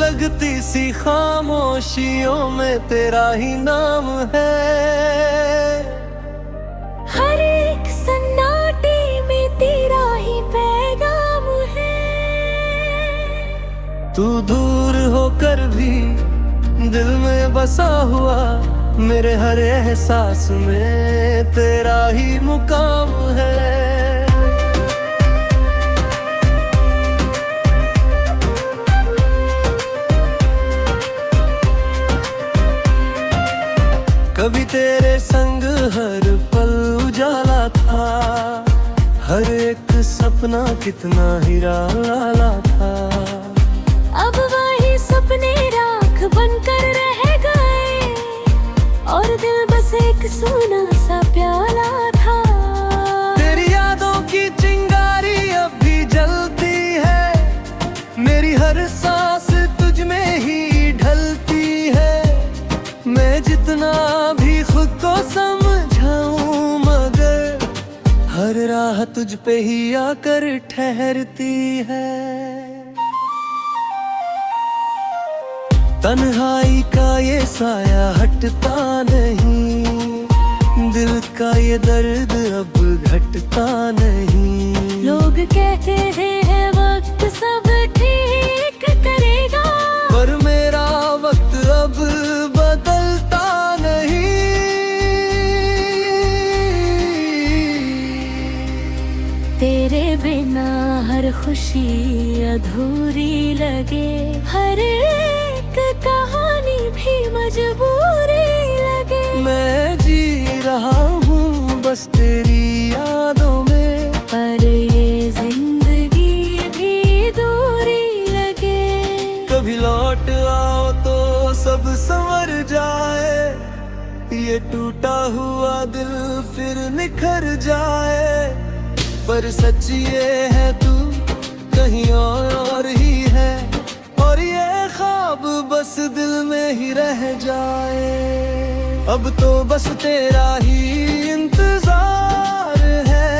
सुलगती सी खामोशियों में तेरा ही नाम है। हर एक सन्नाटे में तेरा ही पैगाम है। तू दूर होकर भी दिल में बसा हुआ, मेरे हर एहसास में तेरा ही मुकाम है। कभी तेरे संग हर पल उजाला था, हर एक सपना कितना ही निराला था। अब वही सपने राख बनकर रह गए और दिल बस एक सूना सा प्याला था। तेरी यादों की चिंगारी अब भी जलती है, मेरी हर सांस तुझ में ही ढलती है। मैं जितना भी खुद को समझाऊं मगर हर राह तुझ पे ही आकर ठहरती है। तन्हाई का ये साया हटता नहीं, दिल का ये दर्द अब घटता नहीं। लोग कहते हैं वक्त सब ठीक करेगा, पर मेरा वक्त अब बदलता नहीं। तेरे बिना हर खुशी अधूरी लगे, हर एक कहानी भी मजबूरी लगे। मैं जी रहा हूँ बस तेरी यादों में, पर ये जिंदगी भी दूरी लगे। कभी लौट आओ तो सब संवर जाए, ये टूटा हुआ दिल फिर निखर जाए। पर सच ये है तू कहीं और ही है, और ये ख्वाब बस दिल में ही रह जाए। अब तो बस तेरा ही इंतजार है,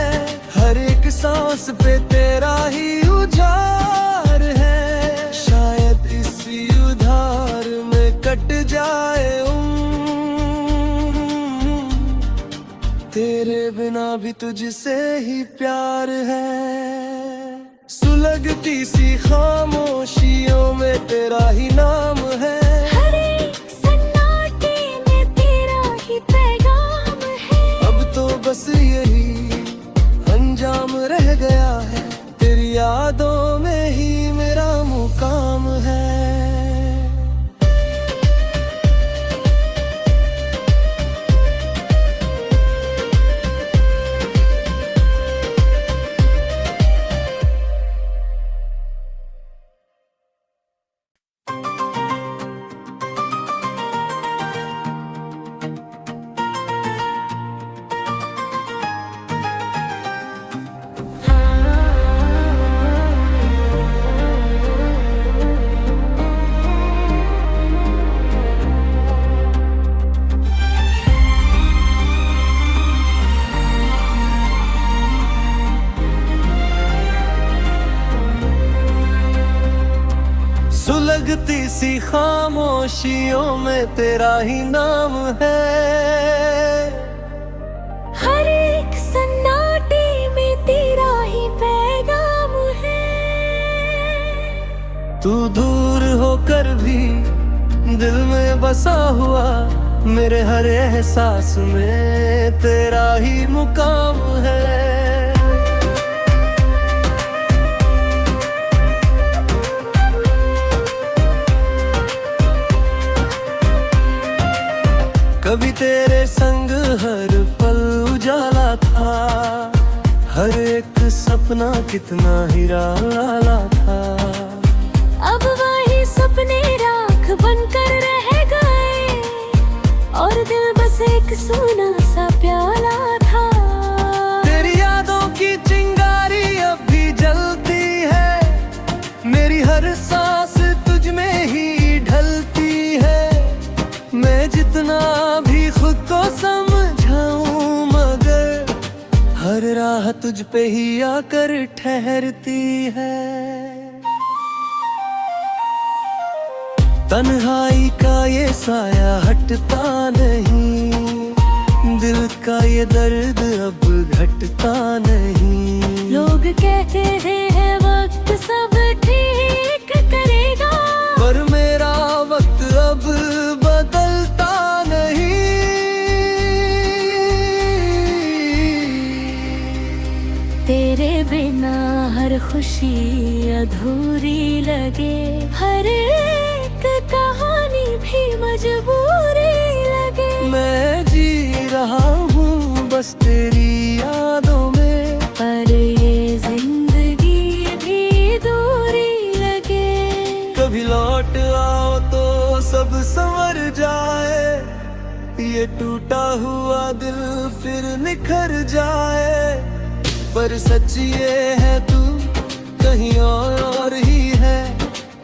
हर एक सांस पे तेरा ही उजार है। शायद इसी उधार में कट जाए तेरे बिना भी तुझसे ही प्यार है। सुलगती सी खामोशियों में तेरा ही नाम है। हर एक सन्नाटे में तेरा ही पैगाम है। अब तो बस यही अंजाम रह गया है, तेरी यादों में ही मेरा मुकाम है। सुलगती सी खामोशियों में तेरा ही नाम है। हर एक सन्नाटे में तेरा ही पैगाम है। तू दूर होकर भी दिल में बसा हुआ, मेरे हर एहसास में तेरा ही मुकाम है। कभी तेरे संग हर पल उजाला था, हर एक सपना कितना ही निराला था। अब वही सपने राख बनकर रह गए और दिल बस एक सूना सा प्याला था। तेरी यादों की चिंगारी अब भी जलती है, मेरी हर सांस तुझ में ही ढलती है। मैं जितना भी खुद को समझाऊं मगर हर राह तुझ पे ही आकर ठहरती है। तन्हाई का ये साया हटता नहीं, दिल का ये दर्द अब घटता नहीं। लोग कहते हैं वक्त सब ठीक करेगा, पर मेरा वक्त अब बदलता नहीं। तेरे बिना हर खुशी अधूरी लगे, हर एक कहानी भी मजबूरी लगे। मैं जी रहा हूँ बस तेरी यादों में, पर ये जिंदगी भी दूरी लगे। कभी लौट आओ तो सब संवर जाए, ये टूटा हुआ दिल फिर निखर जाए। पर सच ये है तू कहीं और ही है,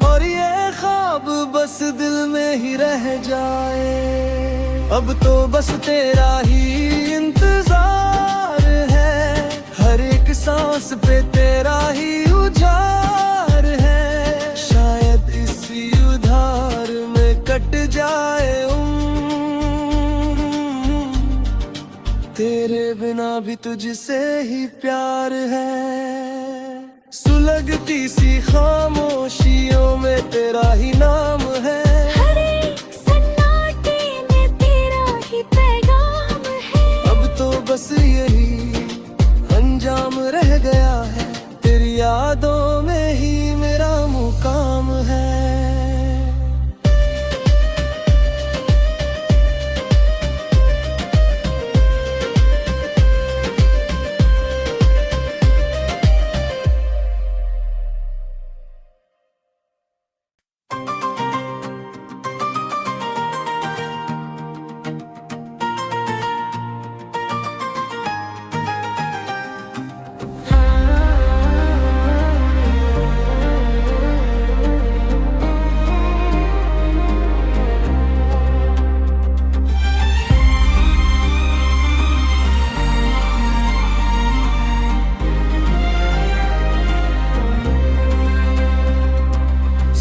और ये ख्वाब बस दिल में ही रह जाए। अब तो बस तेरा ही इंतजार है, हर एक सांस पे तेरा ही उजार है। शायद इसी उधार में कट जाए तेरे बिना भी तुझसे ही प्यार है। सुलगती सी खामोशियों में तेरा ही नाम है, हर एक सन्नाटे में तेरा ही पैगाम है। अब तो बस यही अंजाम रह गया है, तेरी यादों में ही मेरा मुकाम है।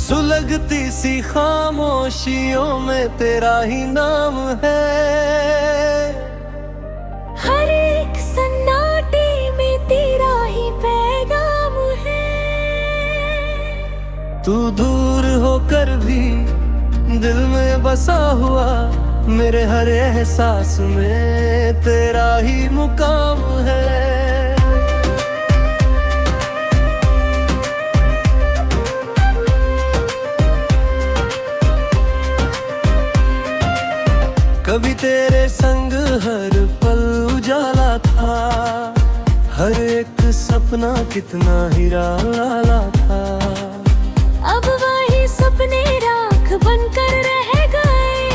सुलगती सी खामोशियों में तेरा ही नाम है, हर एक सन्नाटे में तेरा ही पैगाम है। तू दूर होकर भी दिल में बसा हुआ, मेरे हर एहसास में तेरा ही मुकाम है। कभी तेरे संग हर पल उजाला था, हर एक सपना कितना हीरा लाला था। अब वही सपने राख बनकर रह गए,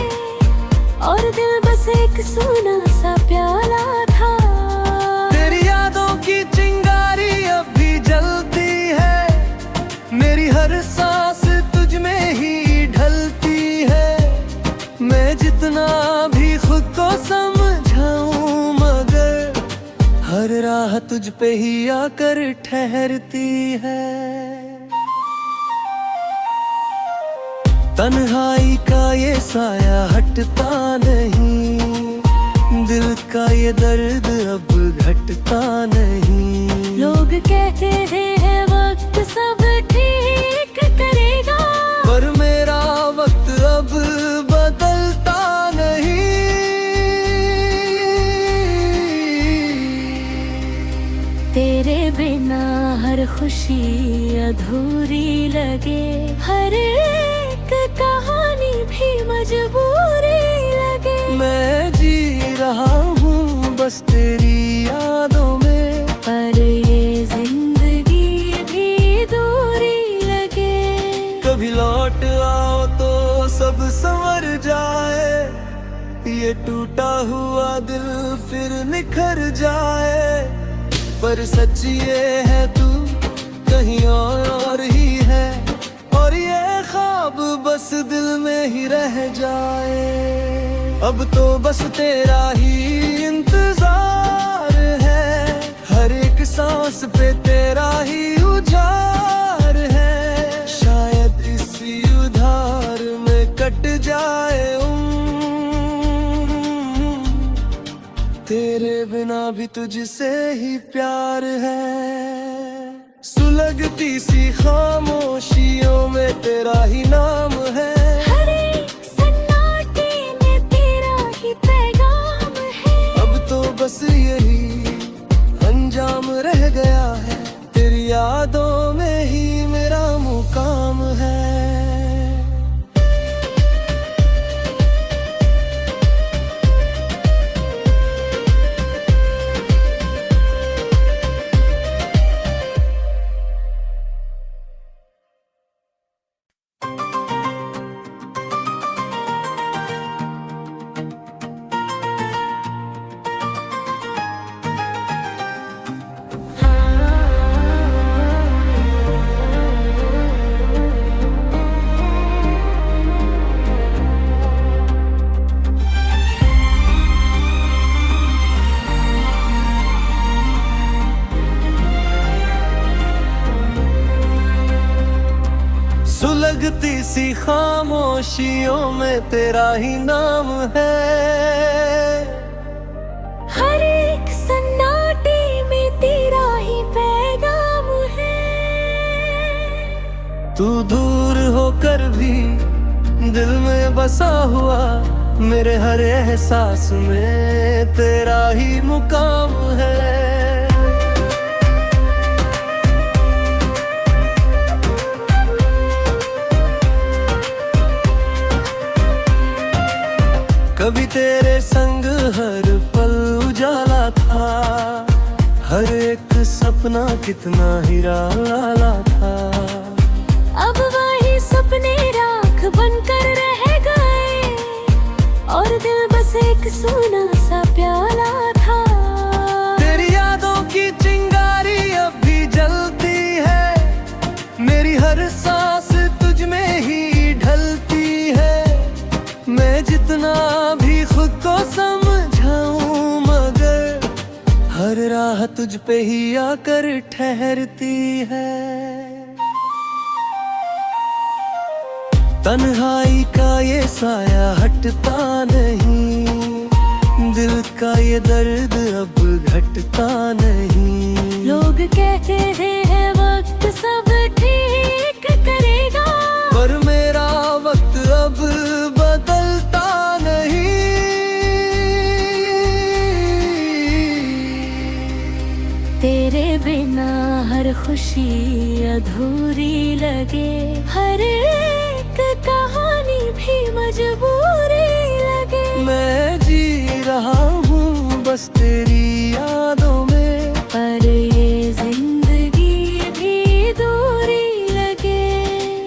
और दिल बस एक सूना सा प्याला था। तेरी यादों की चिंगारी अब भी जलती है, मेरी हर सांस तुझ में ही ढलती है। मैं जितना भी खुद को समझाऊं, मगर हर राह तुझ पे ही आकर ठहरती है। तन्हाई का ये साया हटता नहीं, दिल का ये दर्द अब घटता नहीं। लोग कहते हैं वक्त सब ठीक करेगा, पर मेरा वक्त अब बदलता नहीं। तेरे बिना हर खुशी अधूरी लगे, हर एक कहानी भी मजबूरी लगे। मैं जी रहा हूँ बस तेरी यादों में, पर ये जिंदगी भी दूरी लगे। कभी लौट आओ तो सब संवर जाए, ये टूटा हुआ दिल फिर निखर जाए। पर सच ये है तू कहीं और ही है, और ये ख्वाब बस दिल में ही रह जाए। अब तो बस तेरा ही इंतजार है, हर एक सांस पे तेरा ही उजाड़ है। शायद इसी उधार में कट जाए तेरे बिना भी तुझसे ही प्यार है। सुलगती सी खामोशियों में तेरा ही नाम है। हर एक सन्नाटे में तेरा ही पैगाम है। अब तो बस यही अंजाम रह गया है, तेरी यादों में ही मेरा मुकाम है। सुलगती सी खामोशियों में तेरा ही नाम है। हर एक सन्नाटे में तेरा ही पैगाम है। तू दूर होकर भी दिल में बसा हुआ, मेरे हर एहसास में तेरा ही मुकाम है। कभी तेरे संग हर पल उजाला था, हर एक सपना कितना हीरा लाला था। अब वही सपने राख बनकर रह गए और दिल बस एक सूना सा प्याला था। तेरी यादों की चिंगारी अब भी जलती है, मेरी हर सांस तुझ में ही ढलती है। मैं जितना भी खुद को समझाऊं मगर हर राह तुझ पे ही आकर ठहरती है। तन्हाई का ये साया हटता नहीं, दिल का ये दर्द अब घटता नहीं। लोग कहते हैं वक्त सब ठीक करेगा, पर मेरा वक्त अब बदलता नहीं। तेरे बिना हर खुशी अधूरी लगे, हर एक कहानी भी मजबूरी लगे। मैं जी रहा हूँ बस तेरी यादों में, पर ये जिंदगी भी दूरी लगे।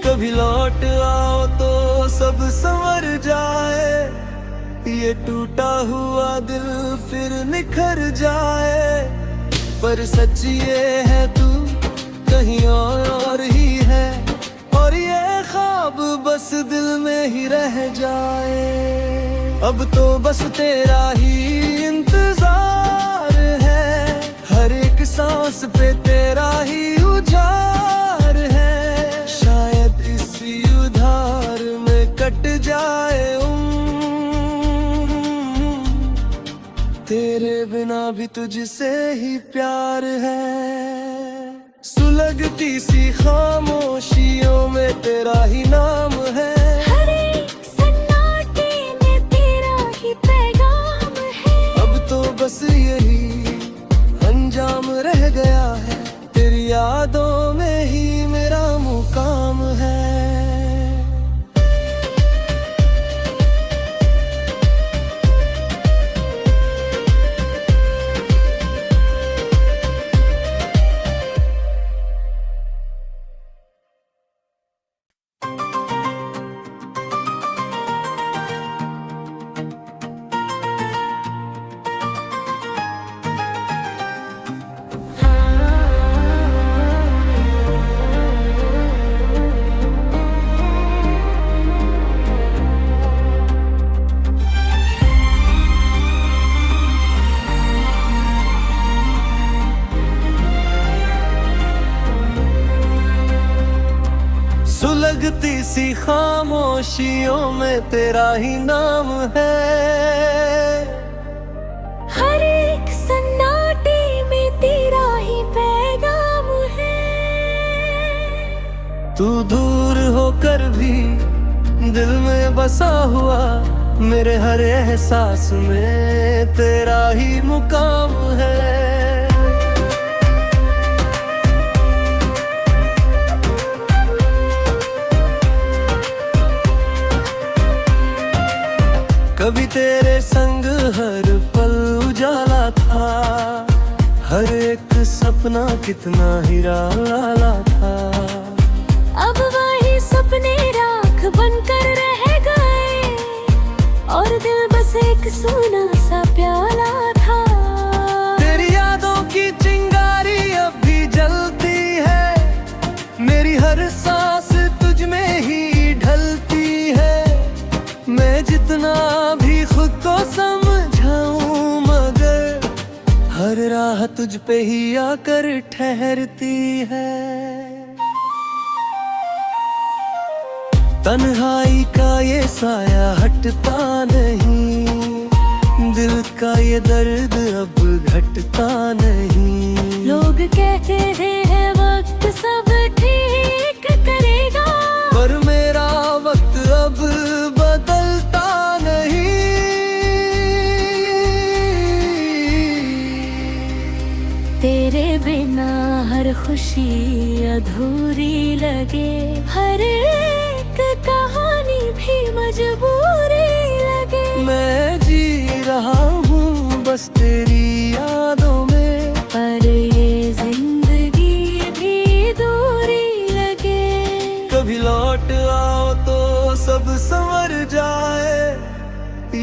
कभी लौट आओ तो सब संवर जाए, ये टूटा हुआ दिल फिर निखर जाए। पर सच ये है तू कहीं और ही है, और ये ख्वाब बस दिल में ही रह जाए। अब तो बस तेरा ही इंतजार है, हर एक सांस पे तेरा ही उजाड़ है। शायद इसी उधार में कट जाए तेरे बिना भी तुझसे ही प्यार है। सुलगती सी खामोशियों में तेरा ही नाम है। हर एक सन्नाटे में तेरा ही पैगाम है। अब तो बस यही अंजाम रह गया है, तेरी यादों में ही मेरा मुकाम है। सी खामोशियों में तेरा ही नाम है। हर एक सन्नाटे में तेरा ही पैगाम है। तू दूर होकर भी दिल में बसा हुआ, मेरे हर एहसास में तेरा ही मुकाम है। कभी तेरे संग हर पल उजाला था, हर एक सपना कितना ही राला था। अब वही सपने राख बनकर रह गए, और दिल बस एक सूना सा प्याला था। तेरी यादों की चिंगारी अब भी जलती है, मेरी हर सांस तुझ में ही ढलती है। मैं जितना भी खुद को समझाऊं, मगर हर राह तुझ पे ही आकर ठहरती है। तन्हाई का ये साया हटता नहीं, दिल का ये दर्द अब घटता नहीं। लोग कहते हैं वक्त सब ठीक करेगा, पर मेरा वक्त अब बदलता नहीं। तेरे बिना हर खुशी अधूरी लगे, हर एक कहानी भी मजबूरी लगे। मैं जी रहा हूँ बस तेरी यादों में, पर ये जिंदगी भी दूरी लगे। कभी लौट आओ तो सब संवर जाए,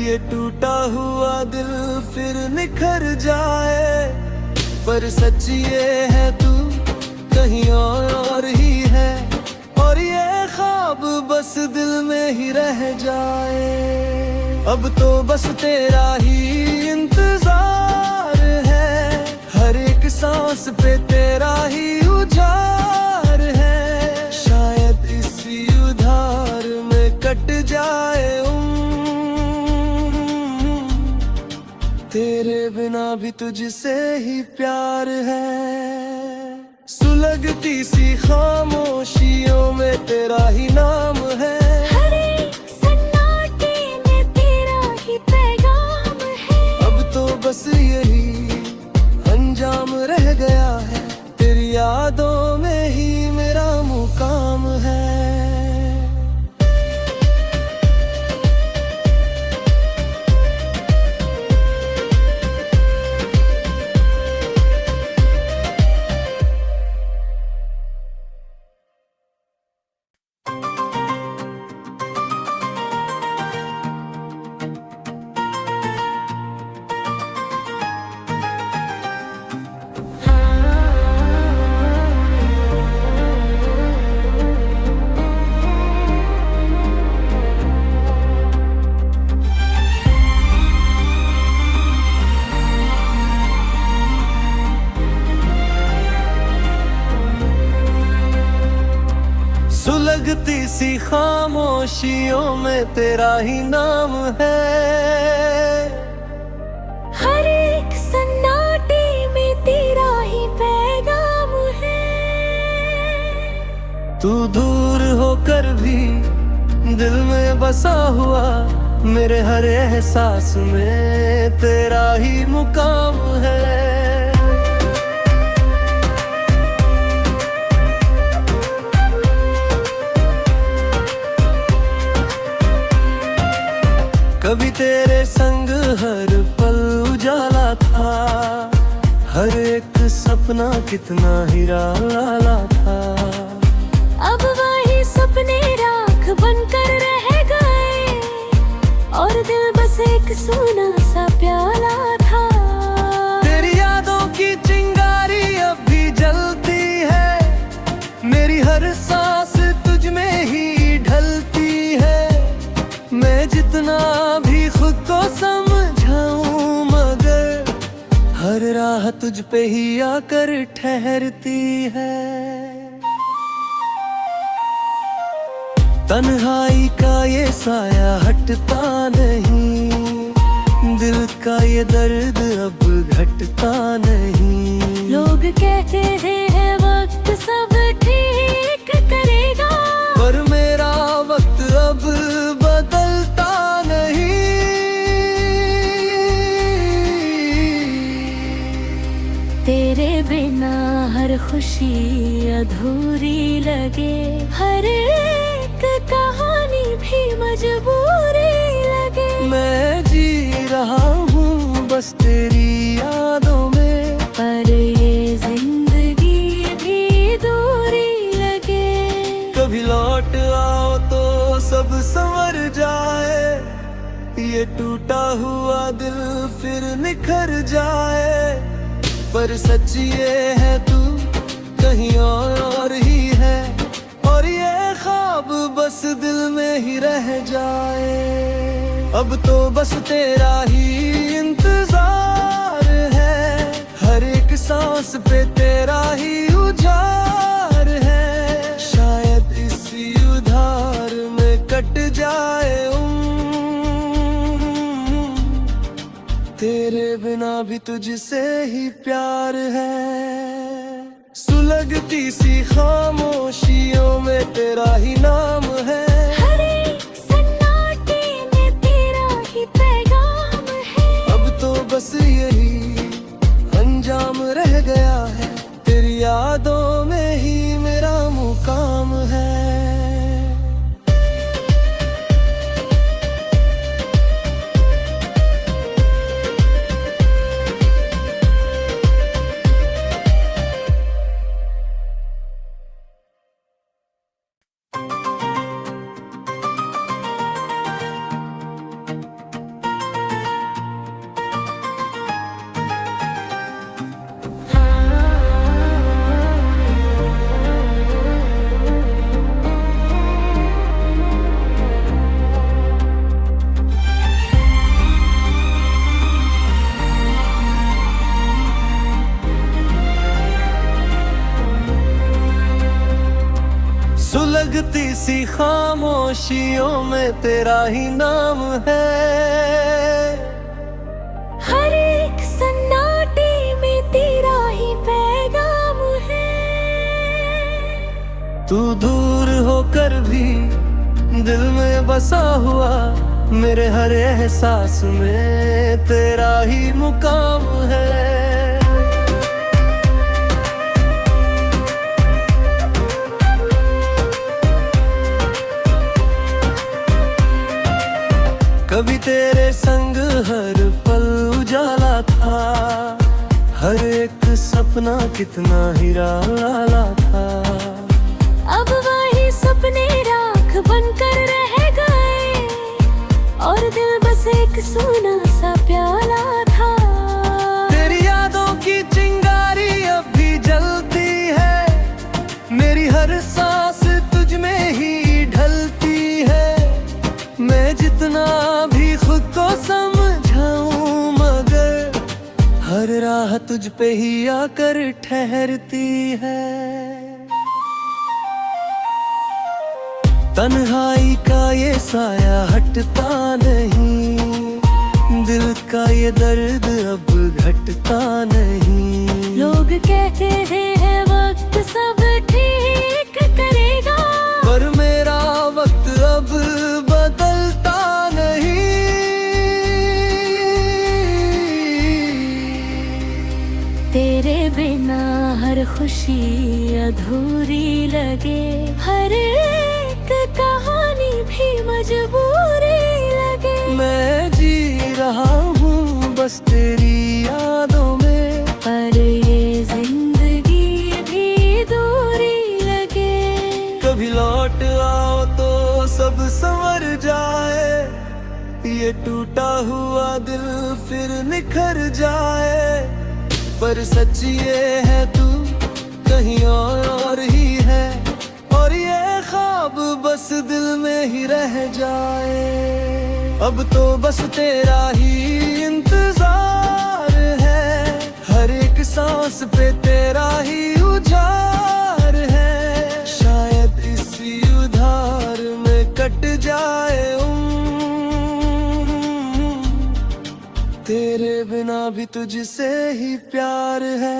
ये टूटा हुआ दिल फिर निखर जाए। पर सच ये है तू कहीं और ही है, और ये ख्वाब बस दिल में ही रह जाए। अब तो बस तेरा ही इंतजार है, हर एक सांस पे तेरा ही उजाड़ है। शायद इसी उधार में कट जाए तेरे बिना भी तुझसे ही प्यार है। सुलगती सी खामोशियों में तेरा ही नाम है। हर एक सन्नाटे में तेरा ही पैगाम है। अब तो बस यही अंजाम रह गया है, तेरी यादों में ही मेरा मुकाम है। सुलगती सी खामोशियों में तेरा ही नाम है। हर एक सन्नाटे में तेरा ही पैगाम है। तू दूर होकर भी दिल में बसा हुआ, मेरे हर एहसास में तेरा ही मुकाम है। कभी तेरे संग हर पल उजाला था, हर एक सपना कितना ही राला था। अब वही सपने राख बनकर रह गए, और दिल बस एक सूना सा प्याला था। तेरी यादों की चिंगारी अब भी जलती है, मेरी हर सांस तुझ में ही ढलती है। मैं जितना भी खुद को समझाऊं, मगर हर राह तुझ पे ही आकर ठहरती है। तन्हाई का ये साया हटता नहीं, दिल का ये दर्द अब घटता नहीं। लोग कहते हैं वक्त सब ठीक करेगा, पर मेरा वक्त अब बदलता नहीं। तेरे बिना हर खुशी अधूरी लगे, हर एक कहानी भी मजबूरी लगे। मैं जी रहा हूँ बस तेरी यादों में, पर ये जिंदगी भी दूरी लगे। कभी लौट आओ तो सब संवर जाए, ये टूटा हुआ दिल फिर निखर जाए। पर सच ये है तू कहीं और ही है, और ये ख्वाब बस दिल में ही रह जाए। अब तो बस तेरा ही इंतजार है, हर एक सांस पे तेरा ही उजाड़ है। शायद इसी उधार में कट जाए तेरे बिना भी तुझसे ही प्यार है। सुलगती सी खामोशियों में तेरा ही नाम है, हर एक सन्नाटे में तेरा ही पैगाम है। अब तो बस यही अंजाम रह गया है, तेरी यादों में ही मेरा मुकाम है। सुलगती सी खामोशियों में तेरा ही नाम है, हर एक सन्नाटे में तेरा ही पैगाम है। तू दूर होकर भी दिल में बसा हुआ, मेरे हर एहसास में तेरा ही मुकाम है। कभी तेरे संग हर पल उजाला था, हर एक सपना कितना ही निराला था। अब वही सपने राख बनकर रह गए, और दिल बस एक सूना सा प्याला था। तेरी यादों की चिंगारी अब भी जलती है, मेरी हर सांस तुझ में ही ढलती है। मैं जितना भी खुद को समझाऊं, मगर हर राह तुझ पे ही आकर ठहरती है। तन्हाई का ये साया हटता नहीं, दिल का ये दर्द अब घटता नहीं। लोग कहते हैं वक्त सब ठीक करेगा, पर मेरा वक्त अब बदलता नहीं। तेरे बिना हर खुशी अधूरी लगे, हर एक कहानी भी मजबूरी लगे। मैं जी रहा हूँ बस तेरी यादों में, पर ये जिंदगी भी दूरी लगे। कभी लौट आओ तो सब संवर जाए, ये टूटा हुआ दिल फिर निखर जाए। पर सच ये है तू कहीं और ही है, और ये ख्वाब बस दिल में ही रह जाए। अब तो बस तेरा ही इंतजार है, हर एक सांस पे तेरा ही उजाड़ है। शायद इसी उधार में तेरे बिना भी तुझसे ही प्यार है।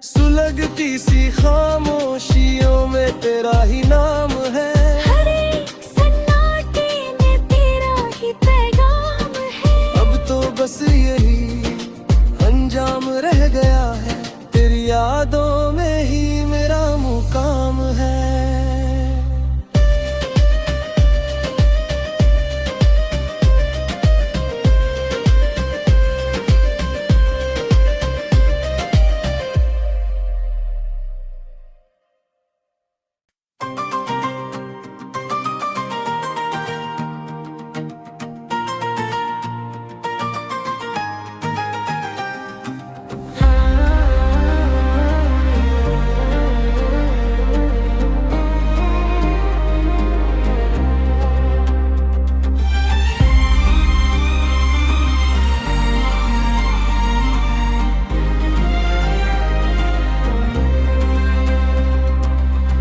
सुलगती सी खामोशियों में तेरा ही नाम है। हर एक सन्नाटे में तेरा ही पैगाम है। अब तो बस यही अंजाम रह गया है, तेरी यादों में ही मेरा मुकाम है।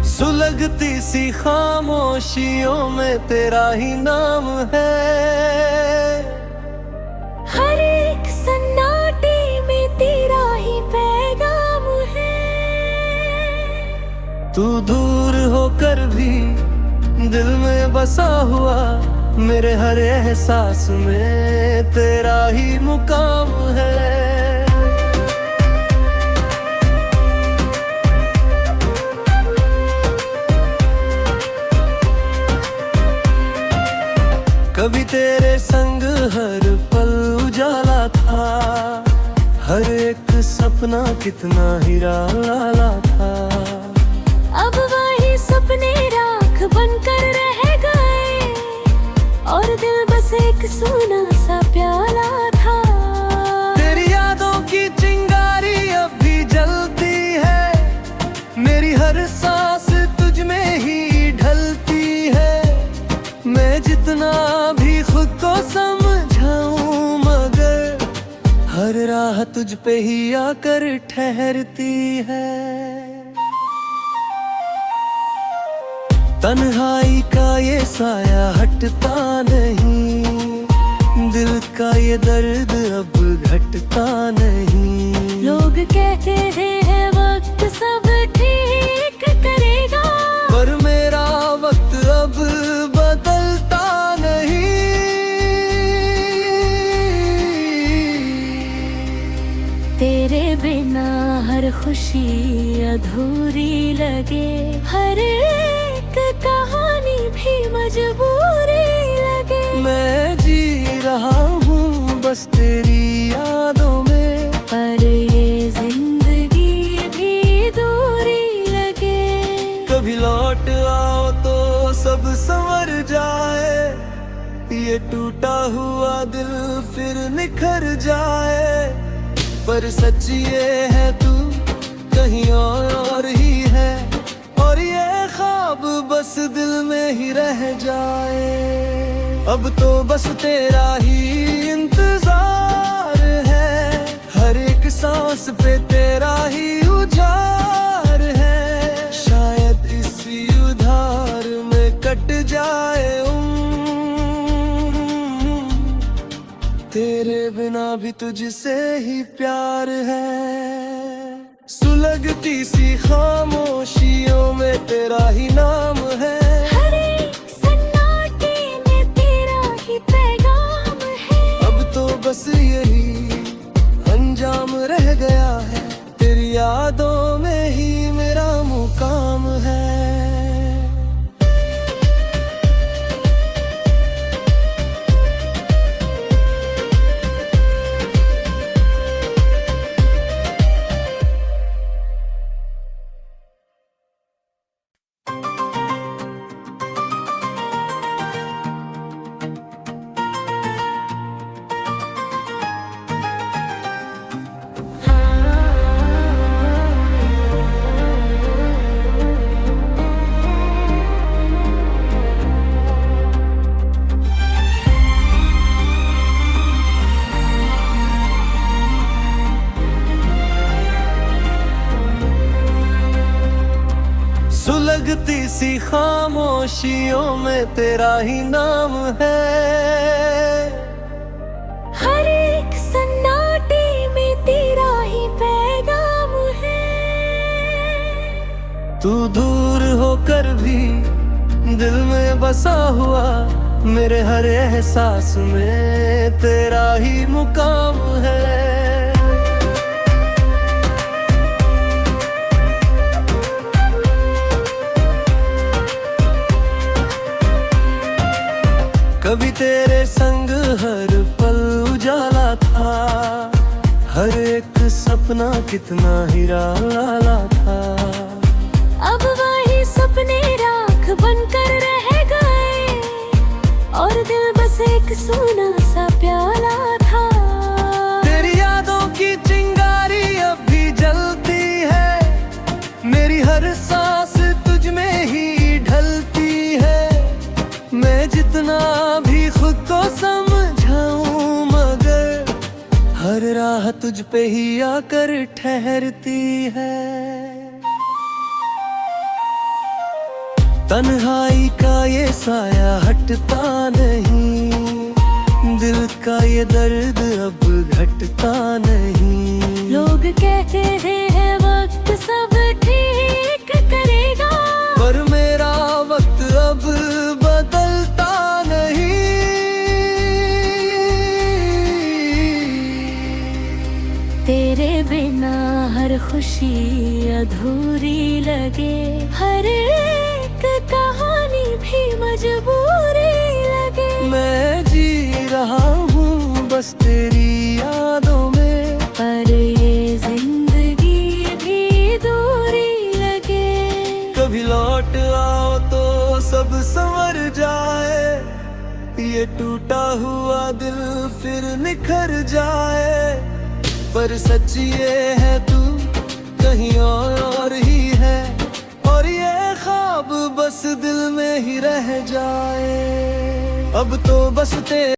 सुलगती सी खामोशियों में तेरा ही नाम है। हर एक सन्नाटे में तेरा ही पैगाम है। तू दूर होकर भी दिल में बसा हुआ, मेरे हर एहसास में तेरा ही मुकाम है। कभी तेरे संग हर पल उजाला था, हर एक सपना कितना हीरा लाला था। अब वही सपने राख बनकर रह गए, और दिल बस एक सूना सा प्याला था। तेरी यादों की चिंगारी अब भी जलती है, मेरी हर सांस तुझ में ही ढलती है। मैं जितना भी खुद को समझाऊं, मगर हर राह तुझ पे ही आकर ठहरती है। तन्हाई का ये साया हटता नहीं, दिल का ये दर्द अब घटता नहीं। लोग कहते हैं वक्त सब ठीक करेगा, पर मेरा वक्त अब बदलता नहीं। तेरे बिना हर खुशी अधूरी लगे, हर एक कहानी भी मजबूरी लगे। मैं जी रहा हूँ बस तेरी यादों में, पर ये जिंदगी भी दूरी लगे। कभी लौट आओ तो सब संवर जाए, ये टूटा हुआ दिल फिर निखर जाए। पर सच ये है तू कहीं और ही है, और ये ख्वाब बस दिल में ही रह जाए। अब तो बस तेरा ही इंतजार है, हर एक सांस पे तेरा ही उजाड़ है। शायद इसी उधार में कट जाए तेरे बिना भी तुझसे ही प्यार है। सुलगती सी खामोशियों में तेरा ही नाम है। हर एक सन्नाटे में तेरा ही पैगाम है। अब तो बस यही अंजाम रह गया है, तेरी यादों में ही मेरा मुकाम है। सुलगती सी खामोशियों में तेरा ही नाम है। हर तू दूर होकर भी दिल में बसा हुआ, मेरे हर एहसास में तेरा ही मुकाम है। कभी तेरे संग हर पल उजाला था, हर एक सपना कितना हीरा लाला था। अब वही सपने राख बनकर रह गए, और दिल बस एक सूना सा प्याला था। तेरी यादों की चिंगारी अब भी जलती है, मेरी हर सांस तुझ में ही ढलती है। मैं जितना भी खुद को समझाऊं, मगर हर राह तुझ पे ही आकर ठहरती है। तन्हाई का ये साया हटता नहीं, दिल का ये दर्द अब घटता नहीं। लोग कहते हैं वक्त सब ठीक करेगा, पर मेरा वक्त अब बदलता नहीं। तेरे बिना हर खुशी अधूरी लगे, हर एक कहानी भी मजबूरी लगे। मैं जी रहा हूँ बस तेरी यादों में, पर ये जिंदगी भी दूरी लगे। कभी लौट आओ तो सब संवर जाए, ये टूटा हुआ दिल फिर निखर जाए। पर सच ये है तू कहीं और ही है, और ये ख्वाब बस दिल में ही रह जाए। अब तो बस तेरे